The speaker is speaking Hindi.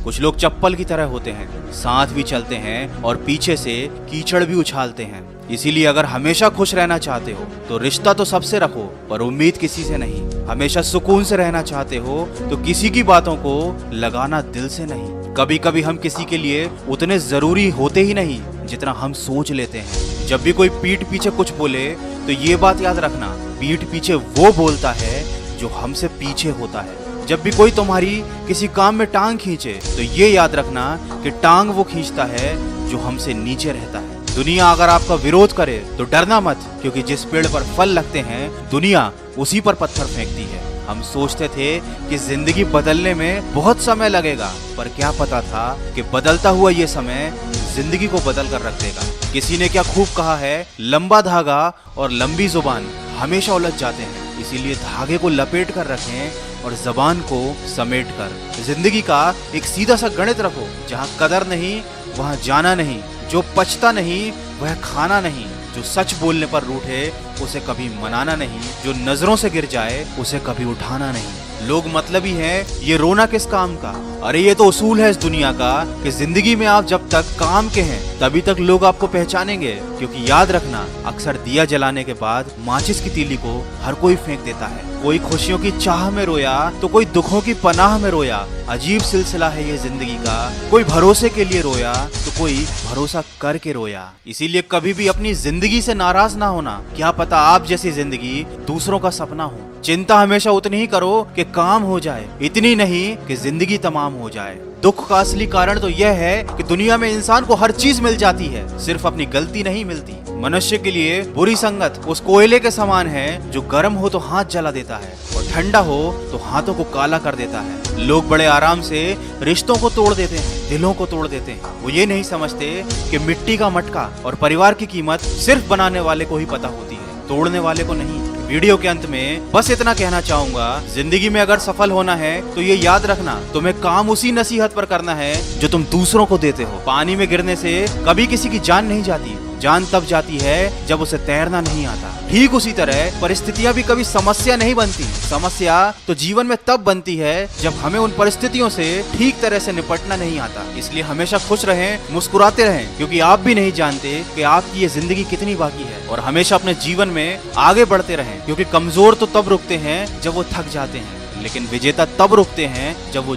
कुछ लोग चप्पल की तरह होते हैं, साथ भी चलते हैं और पीछे से कीचड़ भी उछालते हैं। इसीलिए अगर हमेशा खुश रहना चाहते हो तो रिश्ता तो सबसे रखो, पर उम्मीद किसी से नहीं। हमेशा सुकून से रहना चाहते हो तो किसी की बातों को लगाना दिल से नहीं। कभी कभी हम किसी के लिए उतने जरूरी होते ही नहीं जितना हम सोच लेते हैं। जब भी कोई पीठ पीछे कुछ बोले तो ये बात याद रखना, पीठ पीछे वो बोलता है जो हमसे पीछे होता है। जब भी कोई तुम्हारी किसी काम में टांग खींचे तो ये याद रखना कि टांग वो खींचता है जो हमसे नीचे रहता है। दुनिया अगर आपका विरोध करे तो डरना मत, क्योंकि जिस पेड़ पर फल लगते हैं दुनिया उसी पर पत्थर फेंकती है। हम सोचते थे कि जिंदगी बदलने में बहुत समय लगेगा, पर क्या पता था कि बदलता हुआ ये समय जिंदगी को बदल कर रख देगा। किसी ने क्या खूब कहा है, लंबा धागा और लंबी जुबान हमेशा उलझ जाते हैं, इसीलिए धागे को लपेट कर रखें और जबान को समेट कर। जिंदगी का एक सीधा सा गणित रखो, जहाँ कदर नहीं वहाँ जाना नहीं, जो पछता नहीं वह खाना नहीं, जो सच बोलने पर रूठे उसे कभी मनाना नहीं, जो नजरों से गिर जाए उसे कभी उठाना नहीं। लोग मतलबी हैं, ये रोना किस काम का। अरे ये तो उसूल है इस दुनिया का कि जिंदगी में आप जब तक काम के हैं तभी तक लोग आपको पहचानेंगे। क्योंकि याद रखना, अक्सर दिया जलाने के बाद माचिस की तीली को हर कोई फेंक देता है। कोई खुशियों की चाह में रोया तो कोई दुखों की पनाह में रोया। अजीब सिलसिला है ये जिंदगी का, कोई भरोसे के लिए रोया तो कोई भरोसा करके रोया। इसीलिए कभी भी अपनी जिंदगी से नाराज ना होना, क्या पता आप जैसी जिंदगी दूसरों का सपना हो। चिंता हमेशा उतनी ही करो कि काम हो जाए, इतनी नहीं कि जिंदगी तमाम हो जाए। दुख का असली कारण तो यह है कि दुनिया में इंसान को हर चीज मिल जाती है, सिर्फ अपनी गलती नहीं मिलती। मनुष्य के लिए बुरी संगत उस कोयले के समान है जो गर्म हो तो हाथ जला देता है और ठंडा हो तो हाथों को काला कर देता है। लोग बड़े आराम से रिश्तों को तोड़ देते हैं, दिलों को तोड़ देते हैं। वो ये नहीं समझते कि मिट्टी का मटका और परिवार की कीमत सिर्फ बनाने वाले को ही पता होती है, तोड़ने वाले को नहीं। वीडियो के अंत में बस इतना कहना चाहूंगा, जिंदगी में अगर सफल होना है तो ये याद रखना, तुम्हें काम उसी नसीहत पर करना है जो तुम दूसरों को देते हो। पानी में गिरने से कभी किसी की जान नहीं जाती, जान तब जाती है जब उसे तैरना नहीं आता। ठीक उसी तरह परिस्थितियां भी कभी समस्या नहीं बनती, समस्या तो जीवन में तब बनती है जब हमें उन परिस्थितियों से ठीक तरह से निपटना नहीं आता। इसलिए हमेशा खुश रहें, मुस्कुराते रहें, क्योंकि आप भी नहीं जानते कि आपकी ये जिंदगी कितनी बाकी है। और हमेशा अपने जीवन में आगे बढ़ते रहें, क्योंकि कमजोर तो तब रुकते हैं जब वो थक जाते हैं, लेकिन विजेता तब रुकते हैं जब वो